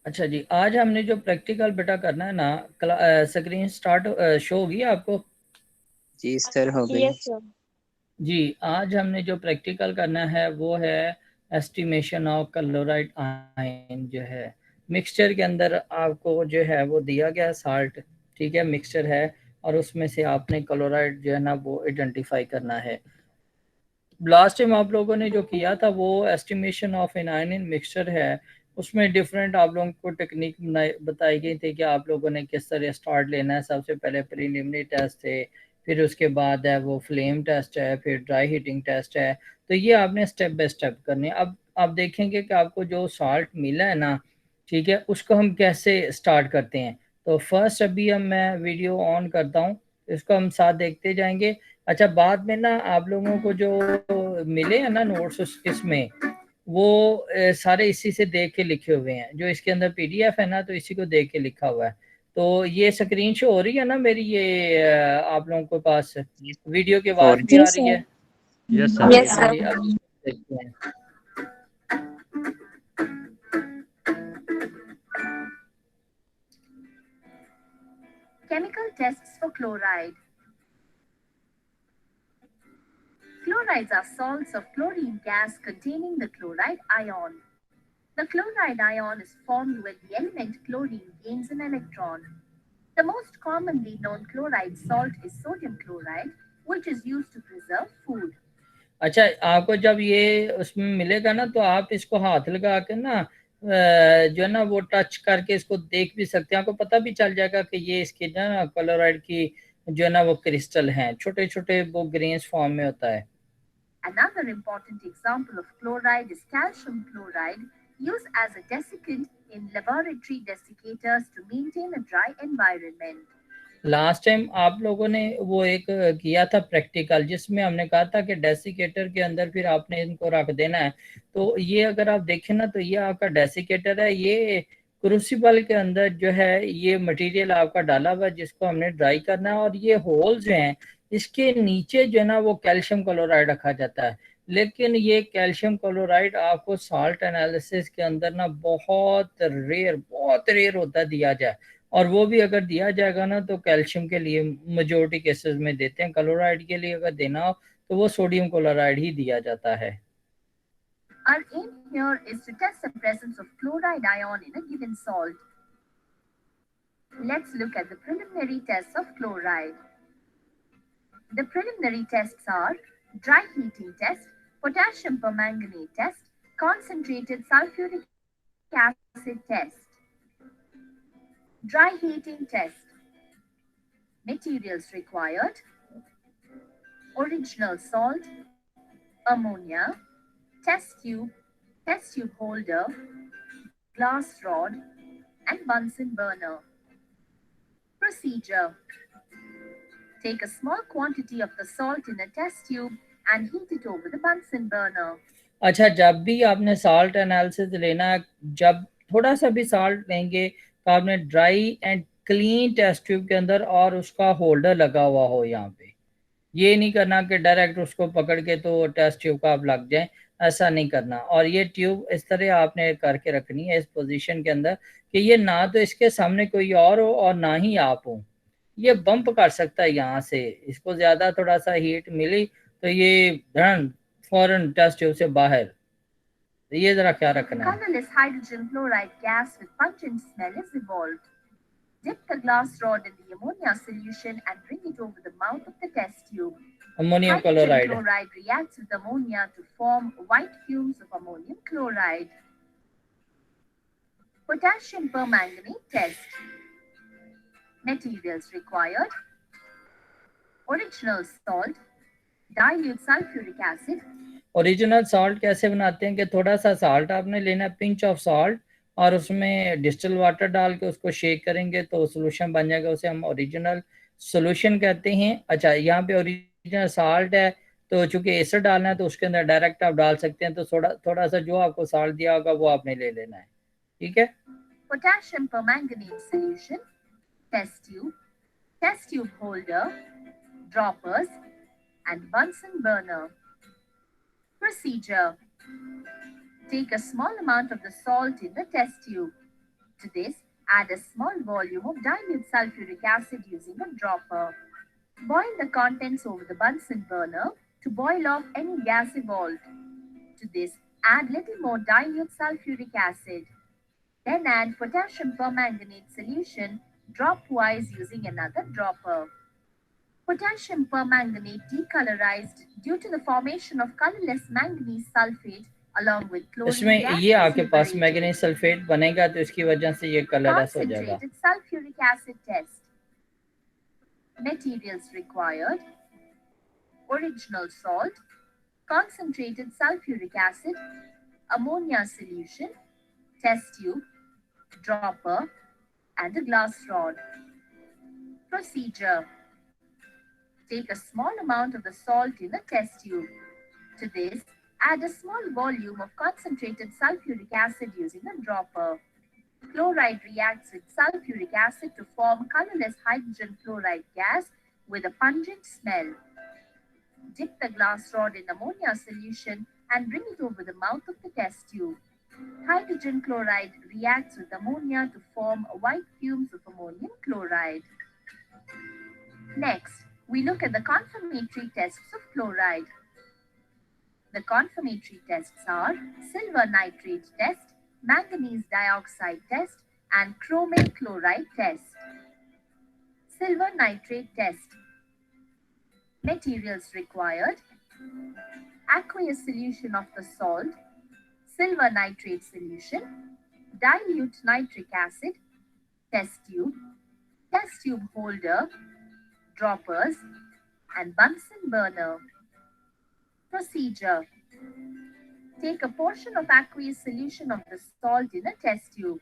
अच्छा जी, आज हमने जो प्रैक्टिकल बेटा करना है ना, स्क्रीन स्टार्ट शो होगी आपको? जी सर, हो गई। Yes sir. जी, आज हमने जो प्रैक्टिकल करना है वो है एस्टिमेशन ऑफ क्लोराइड आयन। जो है मिक्सचर के अंदर आपको जो है वो दिया गया साल्ट, ठीक है, मिक्सचर है, और उसमें से आपने क्लोराइड जो है ना वो आइडेंटिफाई करना है। लास्ट टाइम आप लोगों ने जो किया था वो estimation of anion in mixture है। उसमें डिफरेंट आप लोगों को टेक्निक बताई गई थी कि आप लोगों ने किस तरह स्टार्ट लेना है। सबसे पहले प्रीलिमिनरी टेस्ट थे, फिर उसके बाद है वो फ्लेम टेस्ट है, फिर ड्राई हीटिंग टेस्ट है। तो ये आपने स्टेप बाय स्टेप करने। अब आप देखेंगे कि आपको जो साल्ट मिला है ना, ठीक है, उसको हम कैसे स्टार्ट करते हैं। तो फर्स्ट अभी मैं वीडियो ऑन करता हूँ, इसको हम साथ देखते जाएंगे। अच्छा, बाद में ना आप लोगों को जो मिले हैं ना नोट्स इसमें, वो सारे इसी से देख के लिखे हुए हैं। जो इसके अंदर पीडीएफ है ना, तो इसी को देख के लिखा हुआ है। तो ये स्क्रीन शो हो रही है ना मेरी, ये आप लोगों के पास वीडियो की और आवाज भी जी आ रही सर। है? यस हाँ सर। यस जी। हाँ सर। जी, अब देखते हैं। Chemical tests for chloride. Chlorides are salts of chlorine gas containing the chloride ion. The chloride ion is formed when the element chlorine gains an electron. The most commonly known chloride salt is sodium chloride, which is used to preserve food. अच्छा, आपको जब ये उसमें मिलेगा ना, तो आप इसको हाथ लगा के ना जो है ना वो टच करके इसको देख भी सकते हैं। आपको पता भी चल जाएगा कि ये इसके ना क्लोराइड की जो है ना वो क्रिस्टल हैं, छोटे छोटे, वो ग्रेन्स फॉर्म में होता है। Another important example of chloride is calcium chloride, used as a desiccant in laboratory desiccators to maintain a dry environment. Last time आप लोगों ने वो एक किया था प्रैक्टिकल, जिसमें हमने कहा था कि डेसिकेटर के अंदर फिर आपने इनको रख देना है। तो ये अगर आप देखें ना, तो ये आपका डेसिकेटर है। ये क्रूसिबल के अंदर जो है ये मटेरियल आपका डाला हुआ है, जिसको हमने ड्राई करना है। और ये होल्स हैं, इसके नीचे जो है ना वो कैल्शियम क्लोराइड रखा जाता है। लेकिन ये कैल्शियम क्लोराइड आपको साल्ट एनालिसिस के अंदर ना बहुत रेयर होता दिया जाए। और वो भी अगर दिया जाएगा ना, तो कैल्शियम के लिए मेजोरिटी केसेस में देते हैं। क्लोराइड के लिए अगर देना हो तो वो सोडियम क्लोराइड ही दिया जाता है। Our aim here is to test the presence of chloride ion in a given salt. Let's look at the preliminary tests of chloride. The preliminary tests are dry heating test, potassium permanganate test, concentrated sulfuric acid test. Dry heating test. Materials required: original salt, ammonia, test tube holder, glass rod, and Bunsen burner. Procedure: take a small quantity of the salt in a test tube and heat it over the Bunsen burner. अच्छा, जब भी आपने salt analysis लेना है, जब थोड़ा सा भी साल्ट लेंगे तो आपने dry and clean test tube के अंदर, और उसका होल्डर लगा हुआ हो यहाँ पे। ये नहीं करना कि डायरेक्ट उसको पकड़ के तो टेस्ट ट्यूब का आप लग जाए, ऐसा नहीं करना। और ये ट्यूब इस तरह आपने करके रखनी है इस पोजीशन के अंदर कि ये ना तो इसके सामने कोई और हो और ना ही आप हो। ये बम्प कर सकता है यहाँ से, इसको ज्यादा थोड़ा सा हीट मिली तो ये धन फौरन टेस्ट ट्यूब से बाहर। तो ये जरा क्या रखना है। Colorless hydrogen fluoride gas with pungent smell is evolved. Dip the glass rod in the ammonia solution and bring it over the mouth of the test tube. Ammonium chloride. Hydrogen chloride reacts with ammonia to form white fumes of ammonium chloride. Potassium permanganate test. Materials required: original salt, dilute sulfuric acid. Original salt कैसे बनाते हैं कि थोड़ा सा salt आपने लेना है, pinch of salt, और उसमें डिस्टिल वाटर डाल के उसको शेक करेंगे तो सोल्यूशन बन जाएगा, उसे हम ओरिजिनल सोल्यूशन कहते हैं। अच्छा, यहाँ पे ओरिजिनल सॉल्ट है, तो चूंकि एसिड डालना है तो उसके अंदर डायरेक्ट आप डाल सकते हैं। तो थोड़ा थोड़ा सा जो आपको सॉल्ट दिया होगा वो आपने ले लेना है, ठीक है। Potassium permanganate solution, test tube holder, droppers and Bunsen burner. Procedure: take a small amount of the salt in the test tube. To this, add a small volume of dilute sulfuric acid using a dropper. Boil the contents over the Bunsen burner to boil off any gas evolved. To this, add little more dilute sulfuric acid. Then add potassium permanganate solution drop-wise using another dropper. Potassium permanganate decolorized due to the formation of colorless manganese sulfate along with chlorine इसमें gas ये आपके पास separated. Manganese sulphate बनेगा तो इसकी वजह से ये colourless हो जाएगा. Concentrated sulfuric acid test. Materials required: original salt, concentrated sulfuric acid, ammonia solution, test tube, dropper, and a glass rod. Procedure: take a small amount of the salt in a test tube. To this, add a small volume of concentrated sulfuric acid using a dropper. Chloride reacts with sulfuric acid to form colorless hydrogen chloride gas with a pungent smell. Dip the glass rod in ammonia solution and bring it over the mouth of the test tube. Hydrogen chloride reacts with ammonia to form white fumes of ammonium chloride. Next, we look at the confirmatory tests of chloride. The confirmatory tests are silver nitrate test, manganese dioxide test, and chromate chloride test. Silver nitrate test. Materials required: aqueous solution of the salt, silver nitrate solution, dilute nitric acid, test tube holder, droppers, and Bunsen burner. Procedure: take a portion of aqueous solution of the salt in a test tube.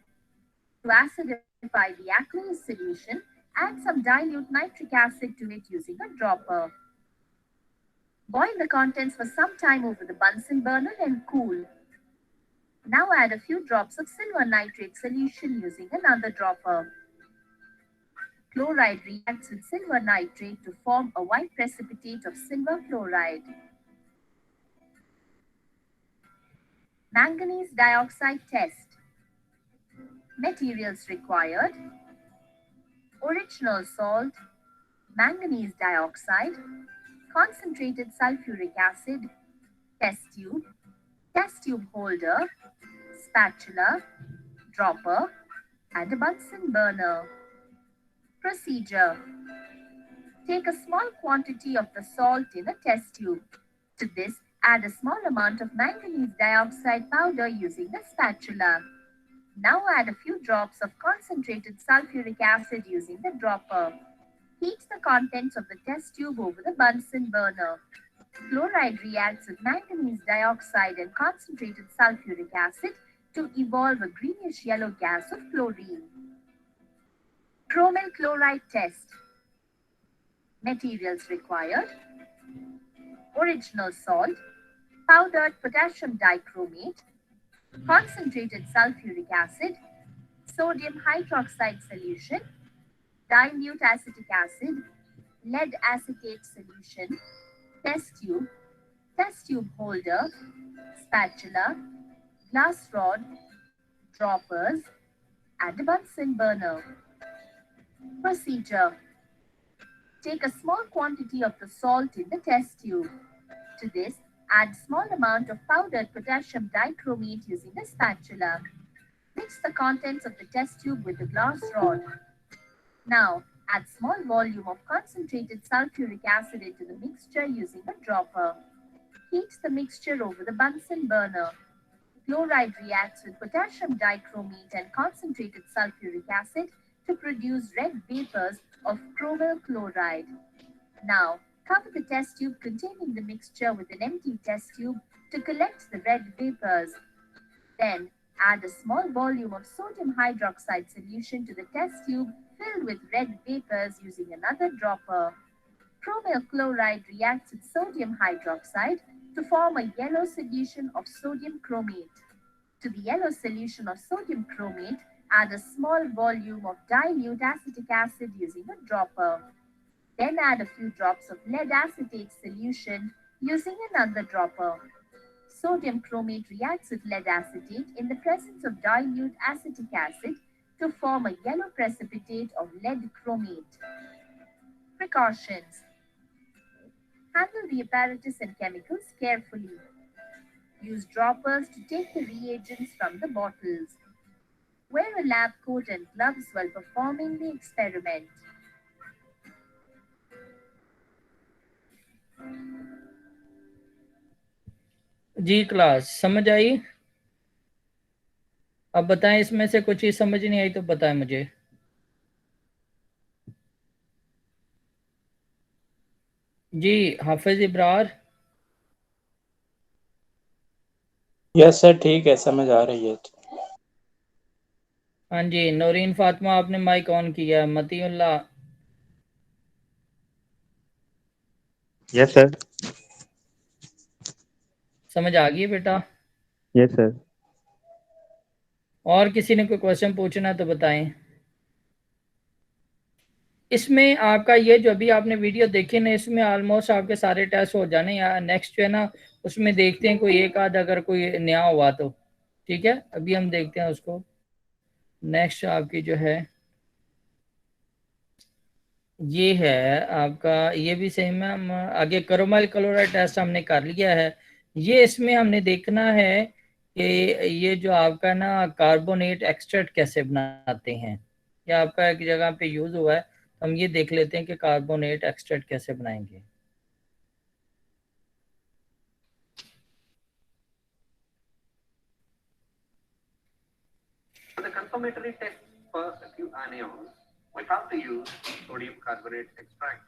To acidify the aqueous solution, add some dilute nitric acid to it using a dropper. Boil the contents for some time over the Bunsen burner and cool. Now add a few drops of silver nitrate solution using another dropper. Chloride reacts with silver nitrate to form a white precipitate of silver chloride. Manganese dioxide test. Materials required: original salt, manganese dioxide, concentrated sulfuric acid, test tube holder, spatula, dropper, and a Bunsen burner. Procedure: take a small quantity of the salt in a test tube. To this, add a small amount of manganese dioxide powder using a spatula. Now add a few drops of concentrated sulfuric acid using the dropper. Heat the contents of the test tube over the Bunsen burner. Chloride reacts with manganese dioxide and concentrated sulfuric acid to evolve a greenish-yellow gas of chlorine. Chromyl chloride test. Materials required: original salt, powdered potassium dichromate, concentrated sulfuric acid, sodium hydroxide solution, dilute acetic acid, lead acetate solution, test tube holder, spatula, glass rod, droppers, and a Bunsen burner. Procedure: take a small quantity of the salt in the test tube. To this, add small amount of powdered potassium dichromate using a spatula. Mix the contents of the test tube with the glass rod. Now, add small volume of concentrated sulfuric acid into the mixture using a dropper. Heat the mixture over the Bunsen burner. Chloride reacts with potassium dichromate and concentrated sulfuric acid to produce red vapors of chromyl chloride. Now, cover the test tube containing the mixture with an empty test tube to collect the red vapors. Then, add a small volume of sodium hydroxide solution to the test tube filled with red vapors using another dropper. Chromyl chloride reacts with sodium hydroxide to form a yellow solution of sodium chromate. To the yellow solution of sodium chromate, add a small volume of dilute acetic acid using a dropper. Then add a few drops of lead acetate solution using another dropper. Sodium chromate reacts with lead acetate in the presence of dilute acetic acid to form a yellow precipitate of lead chromate. Precautions. Handle the apparatus and chemicals carefully. Use droppers to take the reagents from the bottles. Wear a lab coat and gloves while performing the experiment. जी class समझ आई? अब बताएं, इसमें से कुछ चीज समझ नहीं आई तो बताएं मुझे। जी हाफिज इब्रार। यस सर, ठीक है, समझ आ रही है। हाँ जी नौरीन फातिमा, आपने माइक ऑन किया। मतीउल्लाह। Yes sir. समझ आ गई बेटा? Yes sir. और किसी ने कोई क्वेश्चन पूछना तो बताएं। इसमें आपका ये जो अभी आपने वीडियो देखी ना, इसमें ऑलमोस्ट आपके सारे टेस्ट हो जाने। या नेक्स्ट जो है ना, उसमें देखते हैं कोई एक आध अगर कोई नया हुआ तो ठीक है। अभी हम देखते हैं उसको। नेक्स्ट आपकी जो है ये है आपका, ये भी सेम है। हम आगे क्रोमाइल क्लोराइड टेस्ट हमने कर लिया है। ये इसमें हमने देखना है कि ये जो आपका ना कार्बोनेट एक्सट्रैक्ट कैसे बनाते हैं। ये आपका एक जगह पे यूज हुआ है, तो हम ये देख लेते हैं कि कार्बोनेट एक्सट्रैक्ट कैसे बनाएंगे। For the confirmatory test for a few anions, we have to use sodium carbonate extract.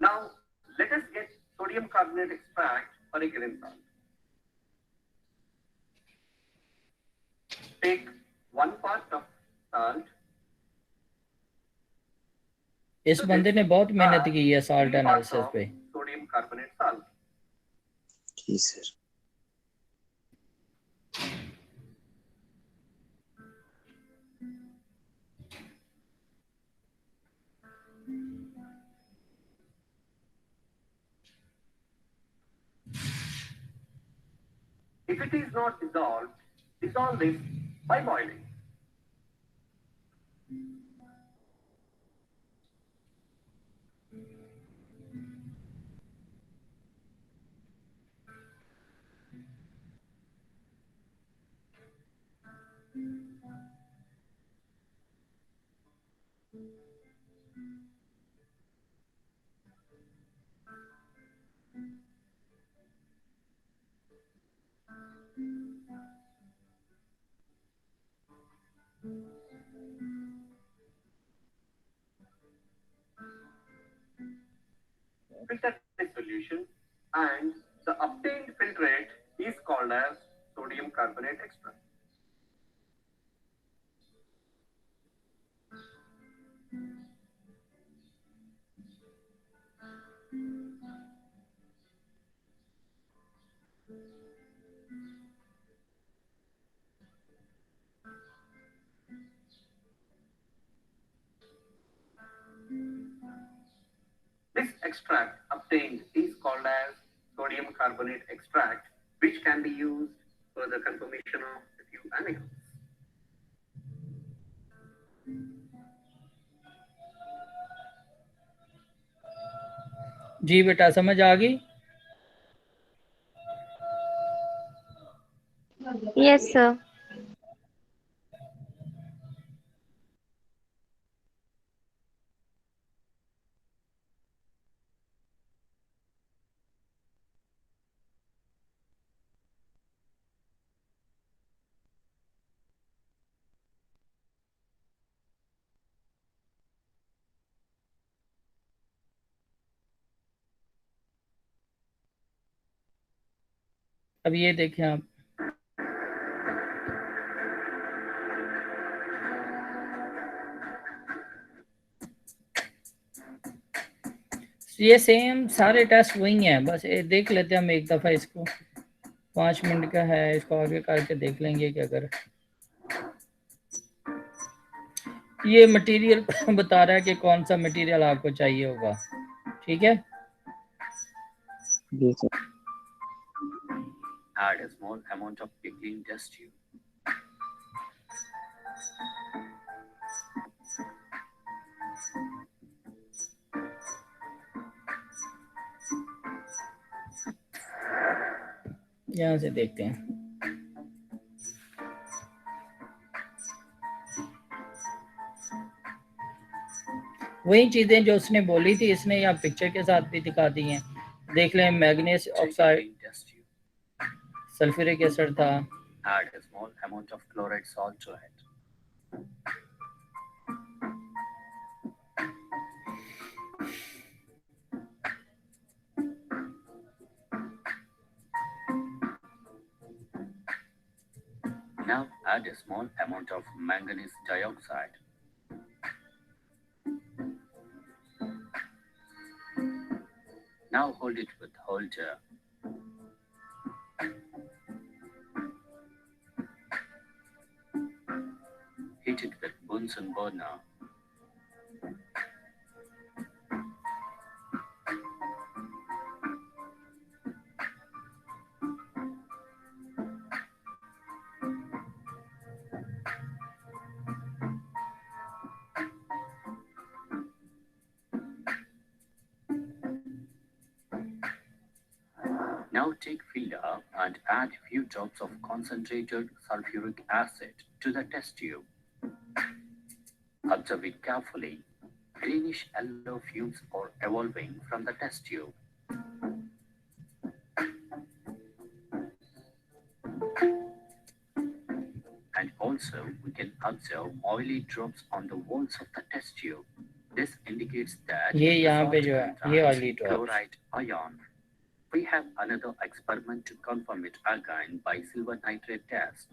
Now, let us get sodium carbonate extract for a given salt. Take 1 part of salt. इस बंदे ने बहुत मेहनत की है salt 3 parts analysis of पे। sodium carbonate salt. जी sir. If it is not dissolved, dissolve this by boiling. Filter this solution, and the obtained filtrate is called as sodium carbonate extract. This extract obtained is called as sodium carbonate extract, which can be used for the conformation of a few anions. जी बेटा समझ आ गई? Yes sir. अब ये देखें आप, ये same सारे टेस्ट वही हैं। बस ये देख लेते हैं हम एक दफ़ा इसको। 5 मिनट का है, इसको आगे करके देख लेंगे कि अगर ये मटेरियल बता रहा है कि कौन सा मटेरियल आपको चाहिए होगा। ठीक है। जी sir. Add a small amount of pickling test tube. यहाँ से देखते हैं। वही चीजें जो उसने बोली थी इसने यहाँ पिक्चर के साथ भी दिखा दी हैं। देख लें, मैग्नीज ऑक्साइड, सल्फ्यूरिक एसिड था। Add a small amount of chloride salt to it. Now add a small amount of manganese dioxide. Now hold it with holder. Heat it with Bunsen burner. Now take filler and add few drops of concentrated sulfuric acid to the test tube. Observe it carefully. Greenish yellow fumes are evolving from the test tube. And also we can observe oily drops on the walls of the test tube. This indicates that ये the यहाँ पे salt जो है, contains ये oily drops. chloride ion. We have another experiment to confirm it again by silver nitrate test.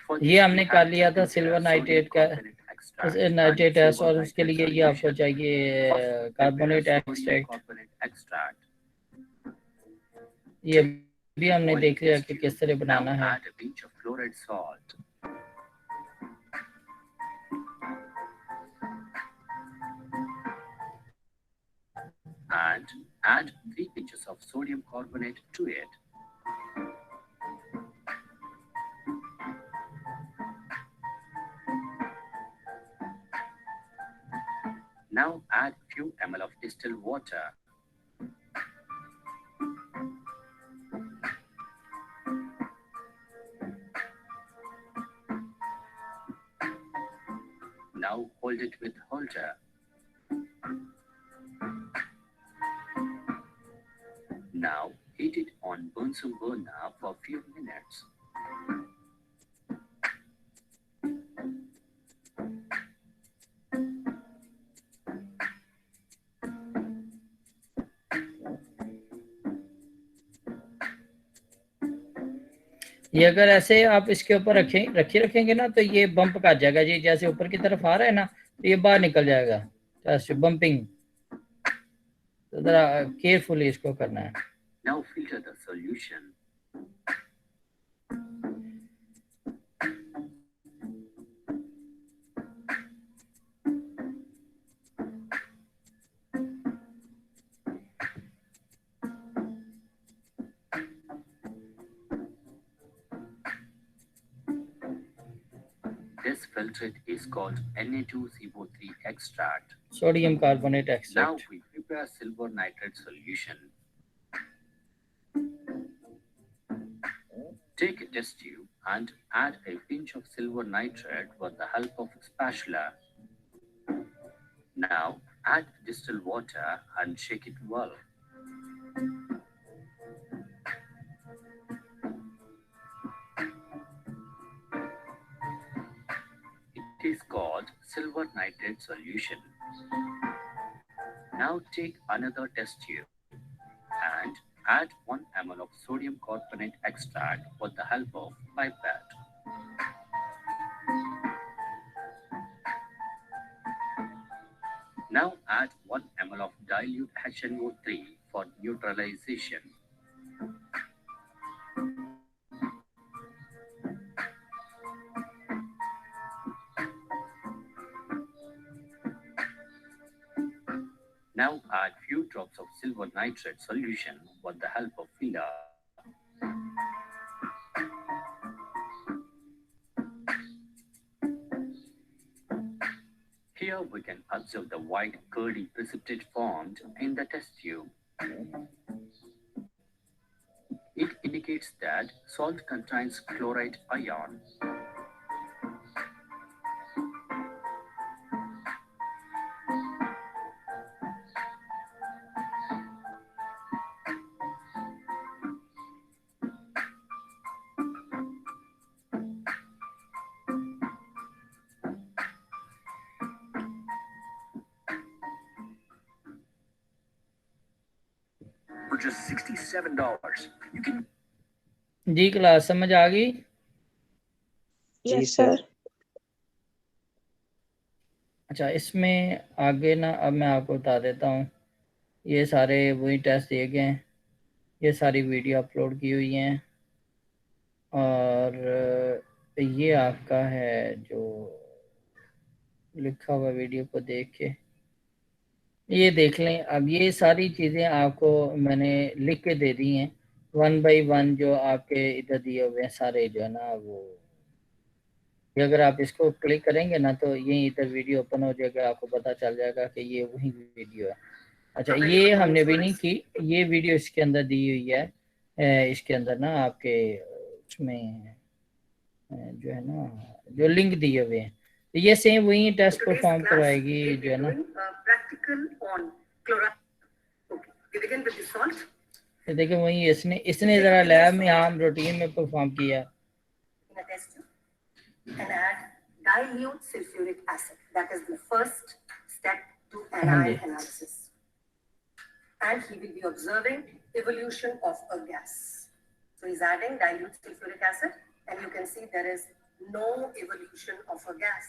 For this, ये हमने we कर have लिया था taken सिल्वर sodium नाइट्रेट का carbonate extract nitrate and test, silver और उसके nitrate लिए ये आपको solution. चाहिए First, carbonate prepare sodium extract. carbonate extract. ये भी हमने Boil देख लिया test कि tube. किस तरह Now बनाना है। add a pinch of chloride salt. And add 3 pinches of sodium carbonate to it. Now add few ml of distilled water. Now hold it with holder. Now heat it on Bunsen burner for a few minutes. ये अगर ऐसे आप इसके ऊपर रखेंगे ना तो ये बम्प कर जाएगा जी, जैसे ऊपर की तरफ आ रहा है ना तो ये बाहर निकल जाएगा, जैसे बम्पिंग। तो जरा केयरफुली इसको करना है। Now filter the solution. This filtrate is called Na2CO3 extract. Sodium carbonate Now extract. we prepare silver nitrate solution. Take a test tube and add a pinch of silver nitrate with the help of a spatula. Now add distilled water and shake it well. It is called silver nitrate solution. Now take another test tube and add 1 ml of sodium carbonate extract with the help of pipette. Now add 1 ml of dilute HNO3 for neutralization. Now add few drops of silver nitrate solution with the help of filler. Here we can observe the white curdy precipitate formed in the test tube. It indicates that salt contains chloride ion. For just $67, you can जी class समझ आ गई? जी sir. अच्छा, इसमें आगे ना अब मैं आपको बता देता हूँ, ये सारे वही टेस्ट दिए गए हैं, ये सारी वीडियो अपलोड की हुई हैं, और ये आपका है जो लिखा हुआ वीडियो को देख के ये देख लें। अब ये सारी चीज़ें आपको मैंने लिख के दे दी हैं 1 बाई 1, जो आपके इधर दिए हुए हैं सारे जो है ना, वो अगर आप इसको क्लिक करेंगे ना तो ये इधर वीडियो ओपन हो जाएगा, आपको पता चल जाएगा कि ये वही वीडियो है। अच्छा, ये हमने भी नहीं की, ये वीडियो इसके अंदर दी हुई है, इसके अंदर ना आपके उसमें जो है ना जो लिंक दिए हुए हैं, तो ये सेम वही टेस्ट परफॉर्म करवाएगी जो है ना। तो देखिए वही इसने ज़रा लैब में आम रूटीन में परफॉर्म किया। And add dilute sulfuric acid. That is the first step to anion analysis. And he will be observing evolution of a gas. So he's adding dilute sulfuric acid, and you can see there is no evolution of a gas.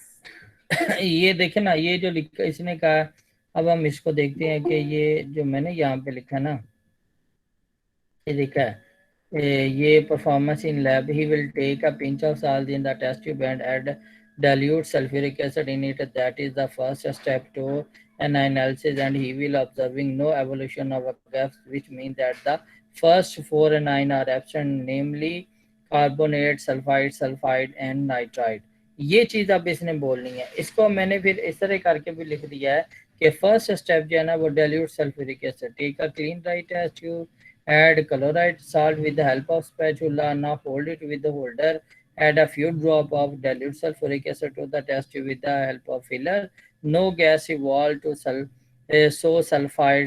ये देखे ना, ये जो लिखा इसने कहा, अब हम इसको देखते हैं कि ये जो मैंने यहाँ पे लिखा ना, ये लिखा है ये performance in lab, he will take a pinch of salt in the test tube and add dilute sulfuric acid in it. That is the first step to an analysis, and he will observing no evolution of a gas, which means that the first 4 anions are absent, namely carbonate, sulfide and nitride. ये चीज़ अब इसने बोलनी है। इसको मैंने फिर इस तरह करके भी लिख दिया है कि फर्स्ट स्टेप जो है ना वो dilute sulfuric acid, take a clean dry test tube, add chloride salt with the help of spatula, now hold it with the holder, add a few drops of dilute sulfuric acid to the test tube with the help of filler, no gas evolved to so sulfide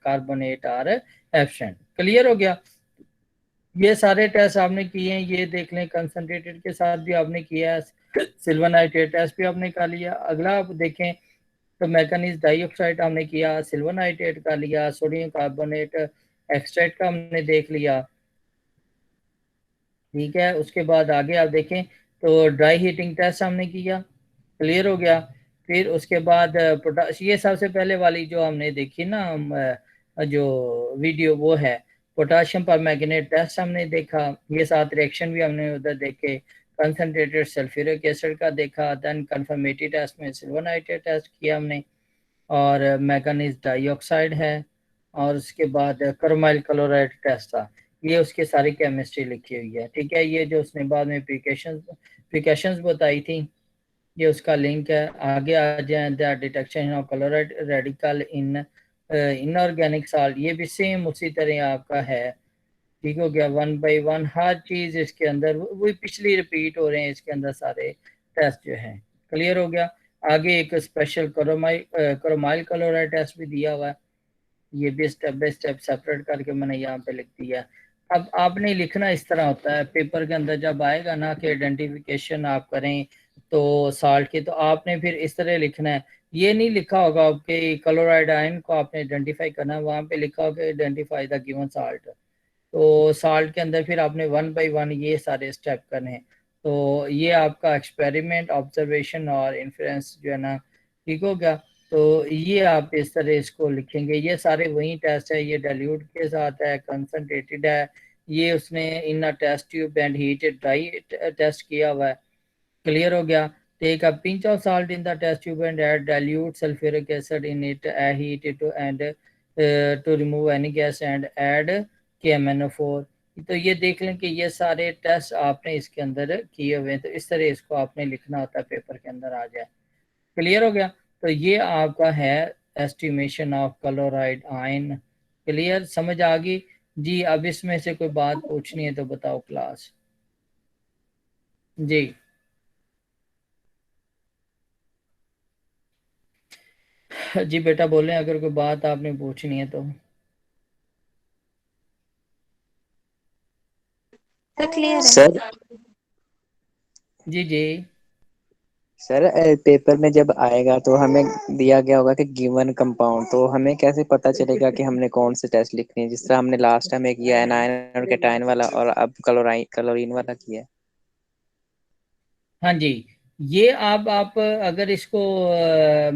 carbonate are absent। Clear हो गया? ये सारे test आपने किए हैं, ये देख लें, कंसंट्रेटेड के साथ भी आपने किया है, सिल्वर नाइट्रेट टेस्ट भी आपने कर लिया। अगला आप देखें तो मैंगनीज डाइऑक्साइड हमने किया, सिल्वर नाइट्रेट का लिया, सोडियम कार्बोनेट एक्सट्रैक्ट का हमने देख लिया, ठीक है। उसके बाद आगे आप देखें तो ड्राई हीटिंग टेस्ट हमने किया, क्लियर हो गया। फिर उसके बाद ये सबसे पहले वाली जो हमने देखी ना जो वीडियो, वो है पोटाशियम पर मैग्नेट टेस्ट हमने देखा। ये 7 रिएक्शन भी हमने उधर देखे, कंसंट्रेटेड सल्फ्यूरिक एसिड का देखा, देन कंफर्मेटरी टेस्ट में सिल्वर नाइट्रेट टेस्ट किया हमने, और मैंगनीज डाइऑक्साइड है, और उसके बाद क्रोमाइल क्लोराइड टेस्ट था। ये उसकी सारी केमिस्ट्री लिखी हुई है, ठीक है। ये जो उसने बाद में प्रिकॉशंस बताई थी, ये उसका लिंक है। आगे आ जाए, the detection of chloride radical in inorganic salt, ये भी सेम उसी तरह आपका है, ठीक हो गया। 1 बाई 1 हर चीज़ इसके अंदर वही पिछली रिपीट हो रहे हैं इसके अंदर सारे टेस्ट जो हैं, क्लियर हो गया। आगे एक स्पेशल क्रोमाइल क्लोराइड टेस्ट भी दिया हुआ है, ये भी स्टेप बाय स्टेप सेपरेट करके मैंने यहाँ पे लिख दिया। अब आपने लिखना इस तरह होता है पेपर के अंदर, जब आएगा ना कि आइडेंटिफिकेशन आप करें तो साल्ट की, तो आपने फिर इस तरह लिखना है। ये नहीं लिखा होगा कि क्लोराइड आयन को आपने आइडेंटिफाई करना है, वहाँ पे लिखा होगा आइडेंटिफाई द गिवन साल्ट। तो साल्ट के अंदर फिर आपने 1 बाई 1 ये सारे स्टेप करने हैं। तो ये आपका एक्सपेरिमेंट, ऑब्जर्वेशन और इन्फ्लुएंस जो है ना, ठीक हो गया। तो ये आप इस तरह इसको लिखेंगे। ये सारे वही टेस्ट है, ये डाइल्यूट के साथ है, कंसंट्रेटेड है, ये उसने in test tube and heated dry test किया हुआ है, क्लियर हो गया। Take a pinch of salt in the test tube and add dilute sulphuric acid in it, heat it and to remove any gas and add KMnO4। तो ये देख लें कि ये सारे टेस्ट आपने इसके अंदर किए हुए हैं। तो इस तरह इसको आपने लिखना होता है, पेपर के अंदर आ जाए। क्लियर हो गया? तो ये आपका है estimation of chloride ion. Clear, समझ आ गई जी? अब इसमें से कोई बात पूछनी है तो बताओ क्लास। जी जी बेटा बोलें अगर कोई बात आपने पूछनी है तो। क्लियर है। सर जी जी सर पेपर में जब आएगा तो हमें दिया गया होगा कि गिवन कंपाउंड, तो हमें कैसे पता चलेगा कि हमने कौन से टेस्ट लिखने हैं? जिस तरह हमने लास्ट टाइम एक किया एनायन और कैटायन वाला, और अब क्लोरीन वाला किया है। हाँ जी, ये आप अगर इसको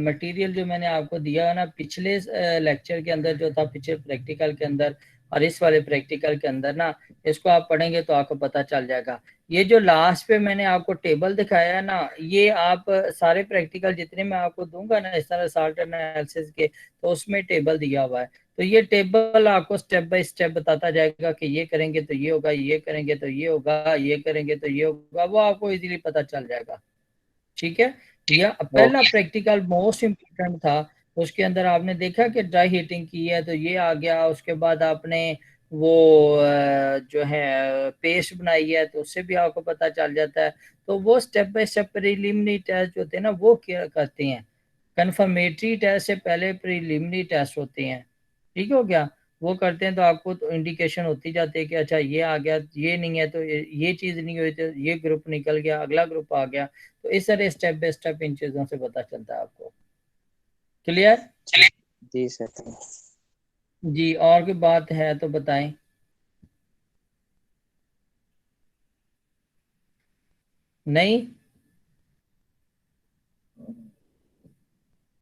मटेरियल जो मैंने आपको दिया है ना पिछले लेक्चर के अंदर जो था, पिछले प्रैक्टिकल के अंदर और इस वाले प्रैक्टिकल के अंदर ना, इसको आप पढ़ेंगे तो आपको पता चल जाएगा। ये जो लास्ट पे मैंने आपको टेबल दिखाया है ना, ये आप सारे प्रैक्टिकल जितने मैं आपको दूंगा ना इस तरह साल्ट एनालिसिस के, तो उसमें टेबल दिया हुआ है। तो ये टेबल आपको स्टेप बाय स्टेप बताता जाएगा कि ये करेंगे तो ये होगा, ये करेंगे तो ये होगा, ये करेंगे तो ये होगा, वो आपको इजीली पता चल जाएगा। ठीक है? यह पहला प्रैक्टिकल मोस्ट इम्पोर्टेंट था। उसके अंदर आपने देखा कि ड्राई हीटिंग की है तो ये आ गया। उसके बाद आपने वो जो है पेस्ट बनाई है तो उससे भी आपको पता चल जाता है। तो वो step by step preliminary test होते हैं ना, वो क्या करते हैं, कंफर्मेटरी टेस्ट से पहले प्रीलिमिनरी टेस्ट होते हैं। ठीक हो गया? वो करते हैं तो आपको तो इंडिकेशन होती जाती है कि अच्छा ये आ गया, ये नहीं है तो ये चीज़ नहीं हुई तो ये ग्रुप निकल गया, अगला ग्रुप आ गया। तो इस तरह स्टेप बाय स्टेप इन चीज़ों से पता चलता है आपको। क्लियर? जी सर। जी, और कोई बात है तो बताएं। नहीं?